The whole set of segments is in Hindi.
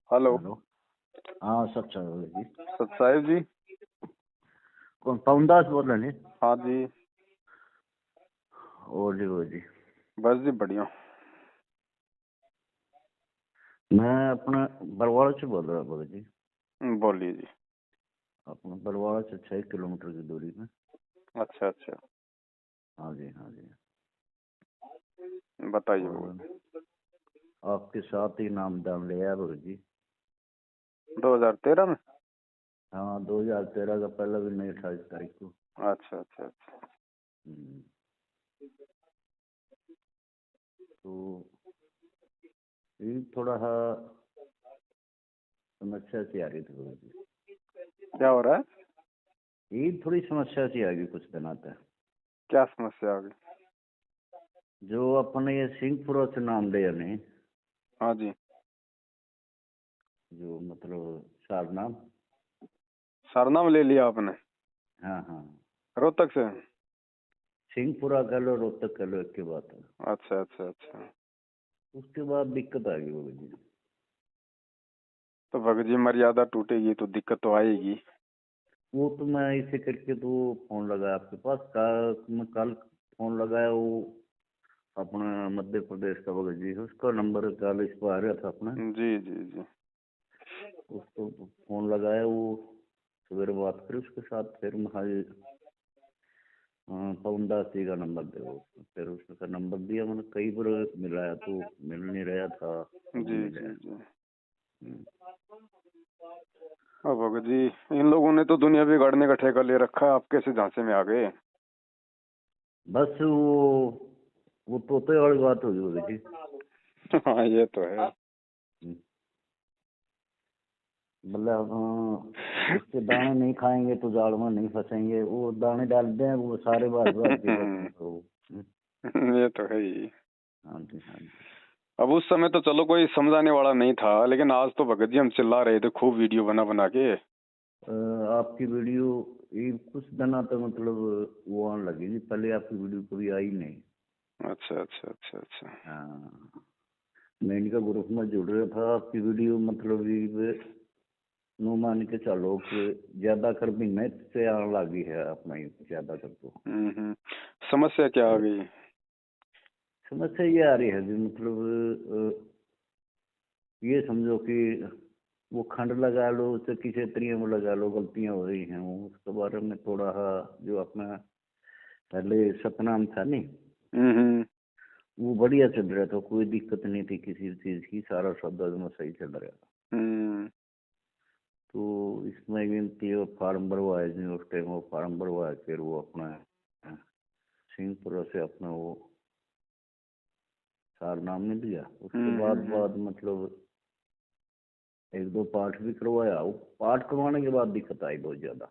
हेलो। हेलो। हाँ सच्चा जी। सत साहिब जी। कौन पवनदास बोल रहे हैं? हाँ जी। वो जी बस जी बढ़िया। मैं अपना बरवाड़ा से बोल रहा बोल जी। बोलिए जी। अपना बरवाड़ा से 6 किलोमीटर की दूरी में। अच्छा अच्छा। हाँ जी हाँ जी। बताइए और वो। आपके साथ ही नाम दाम लिया भगत जी। 2013 में। हाँ 2013 का पहला भी नहीं, 28 तारीख को। अच्छा अच्छा अच्छा। हम्म। तो ये थोड़ा सा समस्या सी आ रही थी भगत जी। क्या हो रहा है? ये थोड़ी समस्या सी आ गई कुछ दिन आता है। क्या समस्या आ गई? जो अपने ये सिंहपुरा से नाम लिया नहीं, हाँ जी। जो मतलब सारनाम। सरनाम ले लिया आपने? हाँ हाँ। रोहतक से? सिंहपुरा कह लो, रोहतक कह लो, एक की बात है। अच्छा अच्छा अच्छा। उसके बाद दिक्कत आ गई होगी जी। तो भगत जी मर्यादा टूटेगी तो दिक्कत तो आएगी। वो तो मैं इसे करके तो फोन लगाया आपके पास। मैं कल फोन लगाया, वो अपना मध्य प्रदेश का भगत जी है, उसका नंबर कल इस पर आ रहा था अपना। जी जी जी। उसको फोन लगाया, वो सवेरे बात करी उसके साथ। फिर मैं पवनदास जी का नंबर दे वो। फिर उसका नंबर दिया, मैंने कई बार मिलाया तो मिल नहीं रहा था, ना जी मिला। जी जी। हम्म। अब भगत जी इन लोगों ने तो दुनिया बिगाड़ने का ठेका ले रखा है, आप कैसे झांसे में आ गए? बस वो तोते वाली बात होगी भगत जी। हाँ ये तो है। मतलब उसके दाने नहीं खाएंगे तो जाल में नहीं फंसेंगे। वो दाने डालते हैं, वो सारे बार बार के बस ये तो है ही। हाँ जी हाँ जी। अब उस समय तो चलो कोई समझाने वाला नहीं था, लेकिन आज तो भगत जी हम चिल्ला रहे थे खूब वीडियो बना बना के। आपकी वीडियो ये कुछ दिन तो मतलब वो आने लगेगी, पहले आपकी वीडियो कभी आई नहीं। अच्छा अच्छा अच्छा अच्छा। हाँ, मैं इनका ग्रुप में जुड़ रहा था, आपकी वीडियो मतलब ये नो मान के चलो कि ज्यादा कर महीने से आने लगी है अपना, ज्यादा कर तो। समस्या क्या आ गई? समस्या ये आ रही है जी, मतलब ये समझो कि वो खंड लगा लो, चक्की क्षेत्रीय में लगा लो, गलतियां हो रही हैं। वो उसके बारे में थोड़ा सा जो अपना पहले सतनाम था नहीं, हम्म। वो बढ़िया चल रहा था, कोई दिक्कत नहीं थी किसी चीज की, सारा शब्द में सही चल रहा था। हम्म। तो इसमें गिनती वो फार्म भरवाया जी, उस टाइम वो फार्म भरवाया, फिर वो अपना सिंहपुरा से अपना वो सारनाम में दिया। उसके बाद मतलब एक दो पाठ भी करवाया। वो पाठ करवाने के बाद दिक्कत आई बहुत ज्यादा।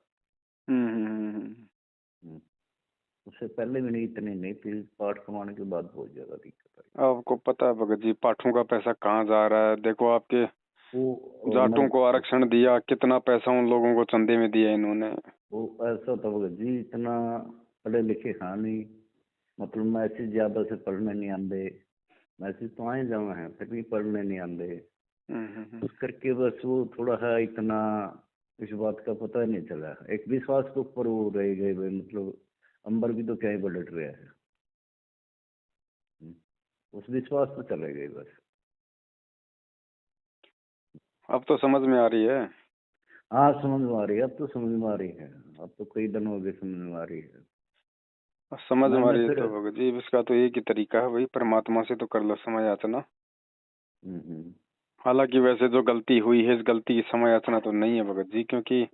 उससे पहले भी नहीं, इतनी नहीं थी, पाठ करवाने के बाद बहुत ज्यादा दिक्कत आई। आपको पता है भगत जी पाठों का पैसा कहाँ जा रहा है? देखो आपके वो जाटों को आरक्षण दिया, कितना पैसा उन लोगों को चंदे में दिया इन्होंने। वो ऐसा था भगत जी, इतना पढ़े लिखे हाँ नहीं, मतलब मैसेज ज्यादा से पढ़ने नहीं आते। मैसेज तो आए जमा है, फिर भी पढ़ने नहीं आते। उस करके बस वो थोड़ा सा इतना इस बात का पता नहीं चला। एक विश्वास के ऊपर वो रह गए भाई, मतलब अंबर भी तो क्या ही पलट रहा है। उस विश्वास पर चले गए बस। अब तो समझ में आ रही है। हाँ समझ में आ रही है, अब तो समझ में आ रही है। अब तो कई दिन हो गए समझ में आ रही है। अब समझ में आ मैंने रही है फिर तो भगत जी इसका तो एक ही तरीका है, भाई परमात्मा से तो कर लो समय याचना। हालांकि वैसे जो गलती हुई है, इस गलती की समय याचना तो नहीं है भगत जी, क्योंकि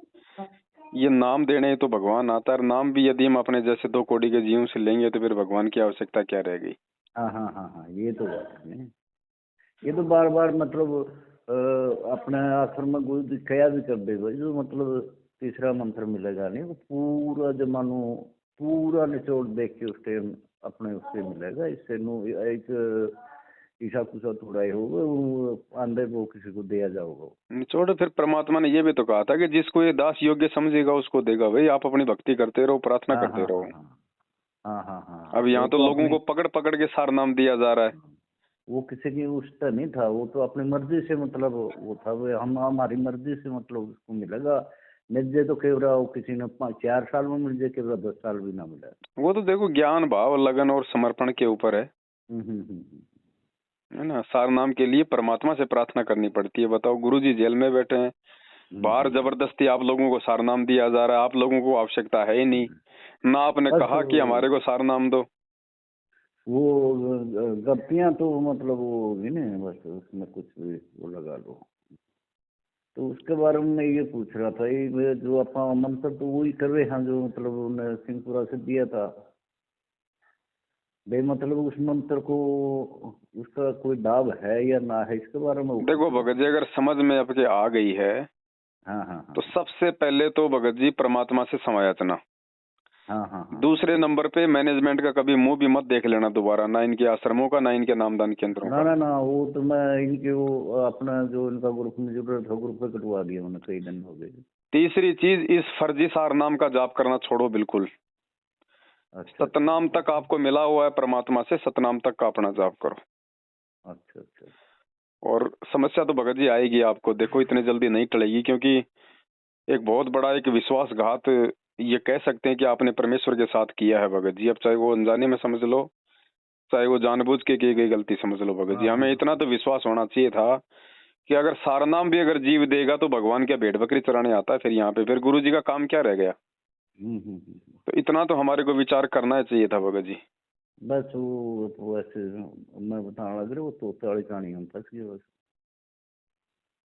ये नाम देने तो भगवान आता है। नाम भी यदि हम अपने जैसे 2 कोड़ी के जीवों से लेंगे तो फिर भगवान की आवश्यकता क्या रह गई? हाँ हाँ हाँ हाँ, ये तो बात है। ये तो बार बार मतलब अपने आश्रम में कोई दिखाया भी कर देगा, जो मतलब तीसरा मंत्र मिलेगा नहीं, वो पूरा जमानो पूरा निचोड़ देख के उस टाइम अपने उससे मिलेगा। इससे नो एक ईसा कुसा थोड़ा ही होगा, वो अंदर वो किसी को दिया जाओगा। निचोड़ फिर परमात्मा ने ये भी तो कहा था कि जिसको ये दास योग्य समझेगा उसको देगा। भाई आप अपनी भक्ति करते रहो, प्रार्थना हाँ करते हाँ रहो। हाँ हाँ हाँ हाँ हाँ अब हाँ, वो यहाँ तो तो लोगों अपनी को पकड़ पकड़ के सार नाम दिया जा रहा है। वो किसी की उसका नहीं था, वो तो अपनी मर्जी से मतलब वो था, वो हम हमारी मर्जी से मतलब उसको मिलेगा। मिल जाए तो केवरा वो किसी ने 4 साल में मिल जाए, केवरा 10 साल भी ना मिले। वो तो देखो ज्ञान भाव लगन और समर्पण के ऊपर है ना। सार नाम के लिए परमात्मा से प्रार्थना करनी पड़ती है। बताओ, गुरुजी जेल में बैठे हैं, बाहर जबरदस्ती आप लोगों को सार नाम दिया जा रहा है, आप लोगों को आवश्यकता है ही नहीं ना, आपने बस कहा कि हमारे को सार नाम दो। वो गलतियां तो मतलब वो होगी ना, बस उसमें कुछ भी वो लगा लो। तो उसके बारे में मैं ये पूछ रहा था, ये जो अपना मंत्र तो वही कर रहे हैं जो मतलब उन्हें सिंहपुरा से दिया था भाई, मतलब उस मंत्र को उसका कोई दाव है या ना है, इसके बारे में वो देखो पूछ रहा भगत था। जी, अगर समझ में आपके आ गई है हाँ हाँ हाँ तो सबसे पहले तो भगत जी परमात्मा से समायाचना। हाँ हाँ हाँ दूसरे बिल्कुल। नंबर पे मैनेजमेंट का कभी मुंह भी मत देख लेना दोबारा, ना इनके आश्रमों का, ना इनके नामदान केंद्रों ना का। ना ना, वो तो मैं इनके वो अपना जो इनका ग्रुप में जरूरत था, ग्रुप पे कटवा दिया मैंने, कई दिन हो गए। तीसरी चीज, इस फर्जी सार नाम का जाप करना छोड़ो बिल्कुल। अच्छा अच्छा सतनाम अच्छा तक आपको मिला हुआ है परमात्मा से, सतनाम तक का अपना जाप करो। अच्छा अच्छा। और समस्या तो भगत जी आएगी आपको, देखो इतने जल्दी नहीं टलेगी, क्योंकि एक बहुत बड़ा एक विश्वासघात ये कह सकते हैं कि आपने परमेश्वर के साथ किया है भगत जी। अब चाहे वो अनजाने में समझ लो, चाहे वो जानबूझ के की गई गलती समझ लो भगत जी, हाँ हमें हाँ इतना तो विश्वास होना चाहिए था कि अगर सारनाम भी अगर जीव देगा तो भगवान क्या भेड़ बकरी चराने आता है फिर यहाँ पे, फिर गुरु जी का काम क्या रह गया। हम्म। तो इतना तो हमारे को विचार करना चाहिए था भगत जी। बस वो तो वैसे मैं बताने लग रहा, वो तोते वाली कहानी में फंस गया बस।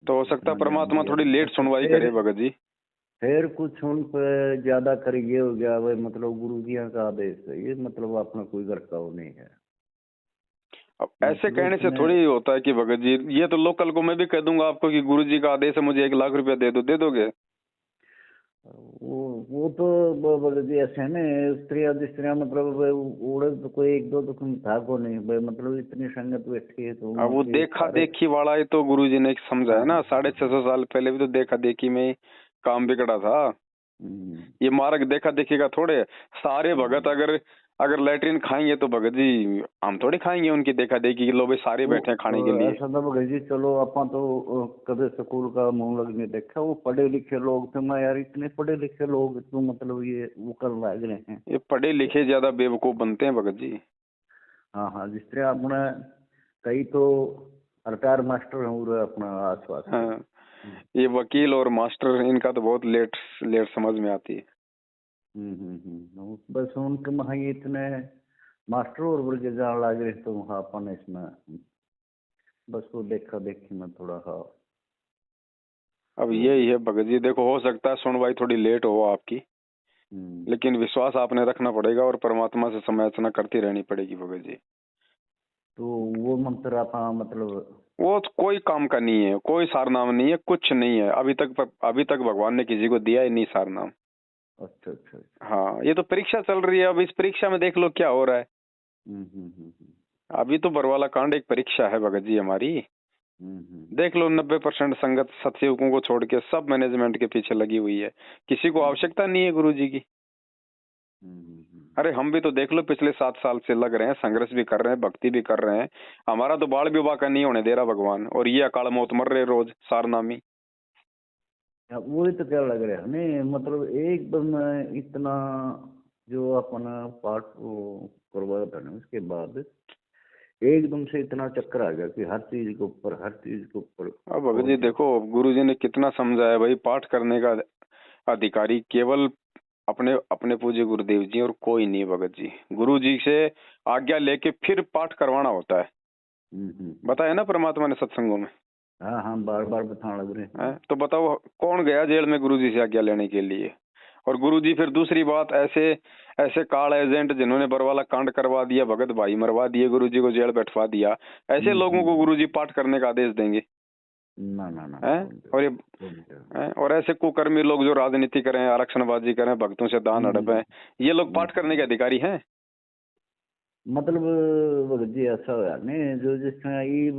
तो हो सकता है इतना ध्यान परमात्मा दिया थोड़ी लेट सुनवाई करे भगत जी। फिर कुछ उन पे ज्यादा कर ये हो गया भाई, मतलब गुरु जी का आदेश है ये, मतलब अपना कोई घर का वो नहीं है। अब ऐसे मतलब कहने से इतने थोड़ी होता है कि भगत जी, ये तो लोकल को मैं भी कह दूंगा आपको कि गुरु जी का आदेश है, मुझे 1 लाख रुपया दे दो, दे दोगे? वो तो बोले जी ऐसे है ना, स्त्रियां मतलब भाई, उड़े तो कोई एक दो तो कम था को नहीं भाई, मतलब इतनी संगत बैठी है तो अब वहाँ वो के देखा सारे। देखी वाला ही तो गुरु जी ने समझा हाँ है हाँ ना, हाँ 650 साल पहले भी तो देखा देखी में ही काम बिगड़ा था। हम्म, ये मार्ग देखा देखी का थोड़े है। सारे भगत हम्म। अगर अगर लैट्रिन खाएंगे तो भगत जी हम थोड़ी खाएंगे उनकी देखा देखी कि लो भाई सारे वो बैठे हैं खाने के लिए। ऐसा था भाई जी, चलो अपन तो कभी स्कूल का मुंह लग नहीं देखा, वो पढ़े लिखे लोग थे, मैं यार इतने पढ़े लिखे लोग तो मतलब ये वो कर लग रहे हैं। ये पढ़े लिखे ज्यादा बेवकूफ बनते हैं भगत जी। हाँ हाँ, जिस तरह अपने कई तो रिटायर मास्टर हैं पूरे अपना आस पास के। हाँ, ये वकील और मास्टर इनका तो बहुत लेट लेट समझ में आती है। बस उनके वहाँ ये इतने मास्टर और वर्ग जान लग रहे तो वहाँ अपन इसमें बस वो देखा देखी में थोड़ा हाँ अब वो यही है भगत जी, देखो हो सकता है सुनवाई थोड़ी लेट हो आपकी, हम्म, लेकिन विश्वास आपने रखना पड़ेगा और परमात्मा से समायाचना करती रहनी पड़ेगी भगत जी। तो वो मंत्र आप मतलब। वो तो कोई काम का नहीं है, कोई सारनाम नहीं है, कुछ नहीं है अभी तक भगवान ने किसी को दिया ही नहीं सारनाम। अच्छा अच्छा अच्छा। हाँ, ये तो परीक्षा चल रही है, अब इस परीक्षा में देख लो क्या हो रहा है। हम्म। अभी तो बरवाला कांड एक परीक्षा है भगत जी हमारी। हम्म। देख लो 90% संगत सतयुगों को छोड़ के सब मैनेजमेंट के पीछे लगी हुई है, किसी को हम्म, आवश्यकता नहीं है गुरु जी की। अरे हम भी तो देख लो पिछले 7 साल से लग रहे हैं, संघर्ष भी कर रहे हैं, भक्ति भी कर रहे हैं, हमारा तो बाल विवाह का नहीं होने दे रहा भगवान, और ये अकाल मौत मर रहे रोज सारनामी। वही तो क्या लग रहा है नहीं, मतलब एकदम इतना जो अपना पाठ वो करवाया था ना, उसके बाद एकदम से इतना चक्कर आ गया कि हर चीज के ऊपर हर चीज के ऊपर अब भगत जी पहुंच गया। देखो, गुरु जी ने कितना समझाया भाई, पाठ करने का अधिकारी केवल अपने अपने पूज्य गुरुदेव जी और कोई नहीं भगत जी। गुरु जी से आज्ञा लेके फिर पाठ करवाना होता है, हम्म। बताया ना परमात्मा ने सत्संगों में। हाँ हाँ, बार बार बताने लग रहे हैं। तो बताओ कौन गया जेल में गुरु जी से आज्ञा लेने के लिए। और गुरु जी फिर दूसरी बात, ऐसे ऐसे काल एजेंट जिन्होंने बरवाला कांड करवा दिया, भगत भाई मरवा दिए, गुरु जी को जेल बैठवा दिया, ऐसे लोगों को गुरु जी पाठ करने का आदेश देंगे? ना ना ना ना, हैं? और ये और ऐसे कुकर्मी लोग जो राजनीति करें, आरक्षणबाजी करें, भक्तों से दान हड़पें, ये लोग पाठ करने के अधिकारी हैं? मतलब भगत जी ऐसा हुआ नहीं, जो जिस तरह ईब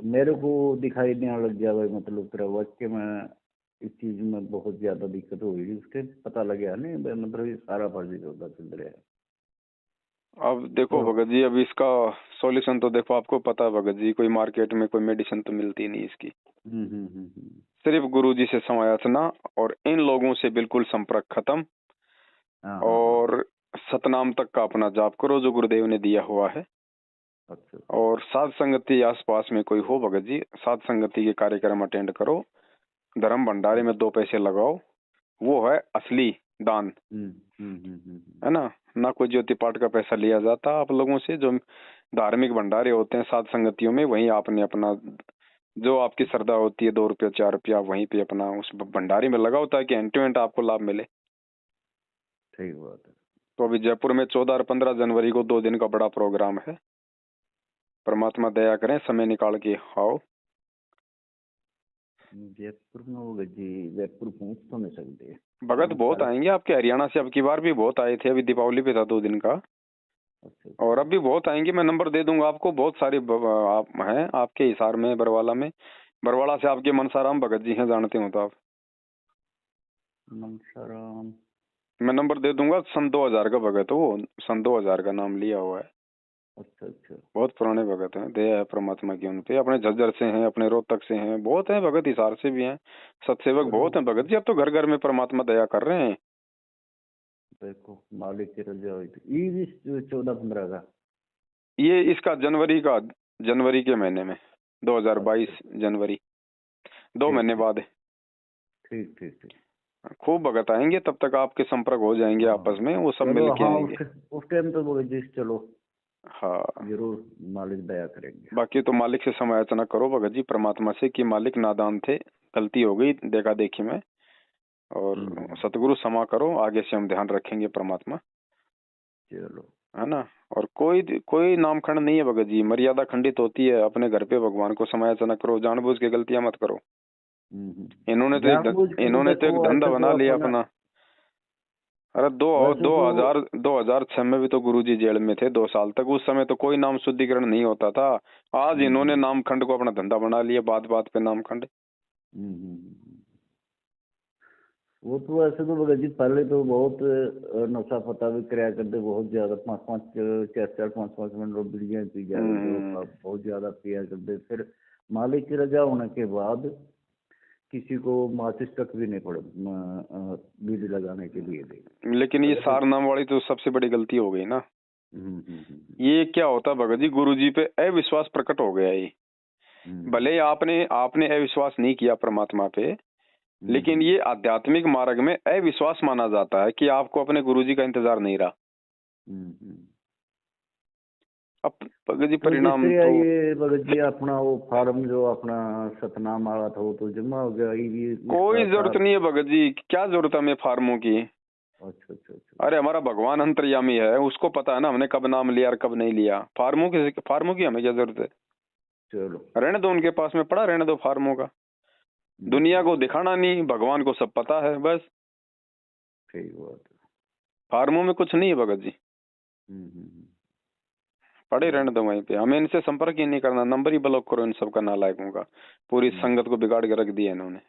मेरे को दिखाई देने लग गया भाई, मतलब तेरा वाक्य में इस चीज में बहुत ज्यादा दिक्कत हो गई, उसके पता लग गया नहीं भाई, मतलब ये सारा फर्जी होता चल रहा है। अब देखो तो भगत जी, अब इसका सॉल्यूशन तो देखो आपको पता है भगत जी, कोई मार्केट में कोई मेडिसिन तो मिलती नहीं इसकी। सिर्फ गुरुजी से समायाचना और इन लोगों से बिल्कुल संपर्क खत्म, हाँ। और सतनाम तक का अपना जाप करो जो गुरुदेव ने दिया हुआ है। अच्छा। और साध संगति आसपास में कोई हो भगत जी, साध संगति के कार्यक्रम अटेंड करो, धर्म भंडारे में 2 पैसे लगाओ, वो है असली दान, है ना कोई ज्योति पाठ का पैसा लिया जाता आप लोगों से। जो धार्मिक भंडारे होते हैं साध संगतियों में, वहीं आपने अपना जो आपकी श्रद्धा होती है 2 रुपया 4 रुपया वहीं पे अपना उस भंडारी में लगाओ, ताकि एंड टू एंड आपको लाभ मिले। सही बात है। तो अभी जयपुर में 14 और 15 जनवरी को 2 दिन का बड़ा प्रोग्राम है। परमात्मा दया करें, समय निकाल के आओ। जयपुर में होगा जी, जयपुर पहुंच तो नहीं सकते भगत बहुत आएंगे आपके, हरियाणा से अब की बार भी बहुत आए थे, अभी दीपावली पे था 2 दिन का। अच्छा। और अब भी बहुत आएंगे, मैं नंबर दे दूंगा आपको। बहुत सारे आप हैं आपके हिसार में, बरवाला में। बरवाला से आपके मनसाराम भगत जी हैं, जानते हो तो आप। मनसाराम, मैं नंबर दे दूंगा। सन 2000 का भगत है वो, सन 2000 का नाम लिया हुआ है। अच्छा। बहुत पुराने भगत हैं, दया है परमात्मा की उन पे। अपने झज्जर से हैं, अपने रोहतक से हैं, बहुत हैं भगत, हिसार से भी हैं। सतसेवक बहुत हैं भगत जी, अब तो घर घर में परमात्मा दया कर रहे हैं। देखो मालिक की रजा हुई थी ये 14-15 का, ये इसका जनवरी के महीने में 2022 जनवरी, 2 महीने बाद। ठीक। खूब भगत आएंगे, तब तक आपके संपर्क हो जाएंगे आपस में, वो सब मिल के आएंगे। उस टाइम तो वो जिस चलो हाँ जरूर मालिक दया करेंगे। बाकी तो मालिक से समायाचना करो भगत जी, परमात्मा से, कि मालिक नादान थे, गलती हो गई देखा देखी में, और सतगुरु क्षमा करो, आगे से हम ध्यान रखेंगे परमात्मा। चलो, है ना। और कोई नामखंड नहीं है भगत जी, मर्यादा खंडित होती है। अपने घर पे भगवान को समायाचना करो, जानबूझ के गलतियां मत करो। इन्होंने तो एक धंधा बना लिया अपना। अरे 2006 में भी तो गुरुजी जेल में थे 2 साल तक, उस समय तो कोई नाम शुद्धिकरण नहीं होता था। आज इन्होंने नामखंड को अपना धंधा बना लिया, बात बात पे नामखंड। वो तो ऐसे तो भगत जी पहले तो बहुत नशा पता भी कराया करते, बहुत ज्यादा 5-5 मिनट बीड़ियाँ पी जा बहुत ज्यादा पिया करते। फिर मालिक की रजा होने के बाद किसी को माचिस तक भी नहीं पड़े बीड़ी लगाने के लिए दे। लेकिन ये सार नाम वाली तो सबसे बड़ी गलती हो गई ना। ये क्या होता भगत जी, गुरुजी पे अविश्वास प्रकट हो गया। ये भले आपने अविश्वास नहीं किया परमात्मा पे, लेकिन ये आध्यात्मिक मार्ग में अविश्वास माना जाता है कि आपको अपने गुरुजी का इंतजार नहीं रहा। अब भगत जी परिणाम तो ये भगत जी अपना वो फार्म जो अपना सतनाम वाला था वो तो जमा हो गया। ये कोई जरूरत नहीं है भगत जी, क्या जरूरत है हमें फार्मों की। अच्छा। अरे हमारा भगवान अंतर्यामी है, उसको पता है ना हमने कब नाम लिया और कब नहीं लिया। फार्मों की हमें क्या जरूरत है। चलो रहने दो, उनके पास में पड़ा रहने दो फार्मों का। दुनिया को दिखाना नहीं, भगवान को सब पता है बस। सही बात है, फार्मों में कुछ नहीं है भगत जी। पड़े रहने दो वहीं पे, हमें इनसे संपर्क ही नहीं करना, नंबर ही ब्लॉक करो इन सब का, नालायकों का। पूरी संगत को बिगाड़ के रख दिया इन्होंने।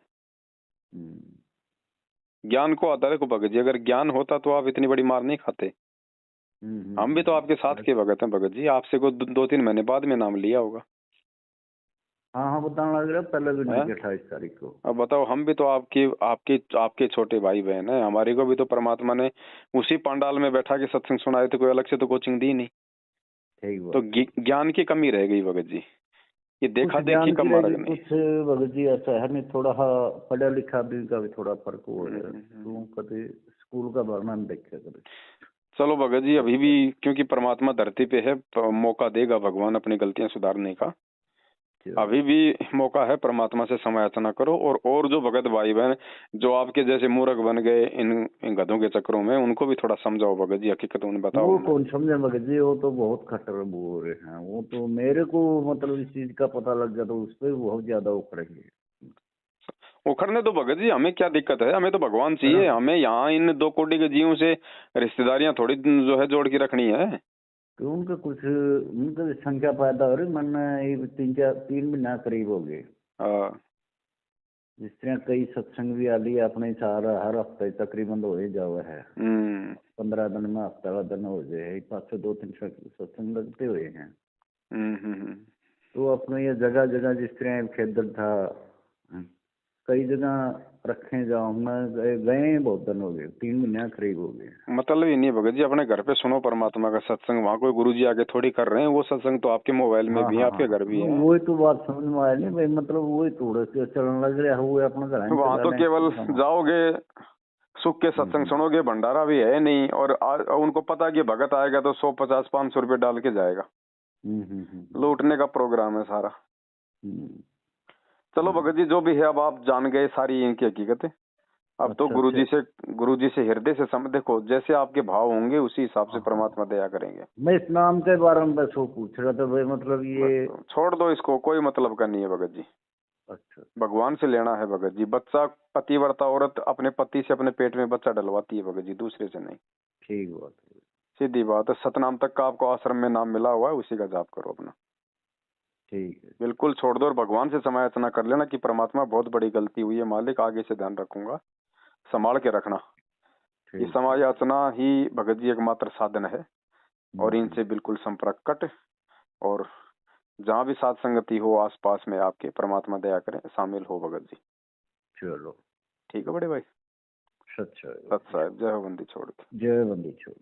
ज्ञान को आता है देखो भगत जी, अगर ज्ञान होता तो आप इतनी बड़ी मार नहीं खाते। हम भी तो आपके साथ के भगत हैं भगत जी, आपसे को 2-3 महीने बाद में नाम लिया होगा। हाँ बताना लग रहा पहले भी नहीं, 28 तारीख को। अब बताओ, हम भी तो आपके छोटे भाई बहन है। हमारे को भी तो परमात्मा ने उसी पंडाल में बैठा के सत्संग सुनाए थे, कोई अलग से तो कोचिंग दी नहीं। तो ज्ञान की कमी रह गई भगत जी, ये देखा देखी का मार्ग नहीं। कुछ भगत जी ऐसा है नहीं, थोड़ा पढ़ा लिखा भी का भी थोड़ा फर्क हो रहा है। तो कभी स्कूल का वर्णन देखा कभी। चलो भगत जी, अभी भी क्योंकि परमात्मा धरती पे है, मौका देगा भगवान अपनी गलतियां सुधारने का। अभी भी मौका है, परमात्मा से समायाचना करो। और जो भगत भाई बहन जो आपके जैसे मूर्ख बन गए इन गधों के चक्रों में, उनको भी थोड़ा समझाओ भगत जी, हकीकत उन्हें बताओ। वो कौन समझे भगत जी, वो तो बहुत खतर बोल रहे हैं। वो तो मेरे को मतलब इस चीज का पता लग गया तो उस पर बहुत ज्यादा उखड़ेंगे। उखड़ने दो भगत जी, हमें क्या दिक्कत है, हमें तो भगवान चाहिए। हमें यहाँ इन 2 कोटि के जीवों से रिश्तेदारियां थोड़ी जो है जोड़ के रखनी है। तो उनका संख्या पैदा हो रही, मन 3 महीना करीब हो गए। जिस तरह कई सत्संग भी आ लिया अपने सारा, हर हफ्ते तकरीबन हो ही जावा है। 15 दिन में हफ्ता का दिन हो जाए, 5 से 2-3 सत्संग लगते हुए हैं। तो अपने ये जगह जगह जिस तरह खेदर था, कई जगह रखे जाओ, मैं गए बहुत दिन हो गए, 3 महीने करीब हो गए। मतलब ही नहीं भगत जी, अपने घर पे सुनो परमात्मा का सत्संग, वहाँ कोई गुरुजी आके थोड़ी कर रहे हैं, वो सत्संग तो आपके मोबाइल में भी है, आपके घर भी है। वही तो बात समझ में आया नहीं भाई, मतलब वही थोड़े से चलन लग रहा है अपना घर। वहाँ तो केवल जाओगे, सुख के सत्संग सुनोगे, भंडारा भी है नहीं, और उनको पता कि भगत आएगा तो 150-500 रुपये डाल के जाएगा। लूटने का प्रोग्राम है सारा। चलो भगत जी, जो भी है अब आप जान गए सारी इनकी हकीकतें। अब तो गुरुजी से हृदय से समझ, देखो जैसे आपके भाव होंगे उसी हिसाब से परमात्मा दया करेंगे। मैं इस नाम के बारे में बस वो पूछ रहा था भाई, मतलब ये छोड़ दो इसको, कोई मतलब का नहीं है भगत जी। अच्छा, भगवान से लेना है भगत जी। बच्चा, पतिव्रता औरत अपने पति से अपने पेट में बच्चा डलवाती है भगत जी, दूसरे से नहीं। ठीक बात है, सीधी बात है। सतनाम तक का आपको आश्रम में नाम मिला हुआ है, उसी का जाप करो अपना। ठीक है, बिल्कुल छोड़ दो और भगवान से समायाचना कर लेना कि परमात्मा बहुत बड़ी गलती हुई है मालिक, आगे से ध्यान रखूंगा, संभाल के रखना। ये समायाचना ही भगत जी एकमात्र साधन है, और इनसे बिल्कुल संपर्क कट। और जहाँ भी साथ संगति हो आसपास में आपके, परमात्मा दया करें, शामिल हो भगत जी। चलो ठीक है बड़े भाई। सच है, सत साहिब, जय हो बंदी छोड़ के। जय बंदी छोड़।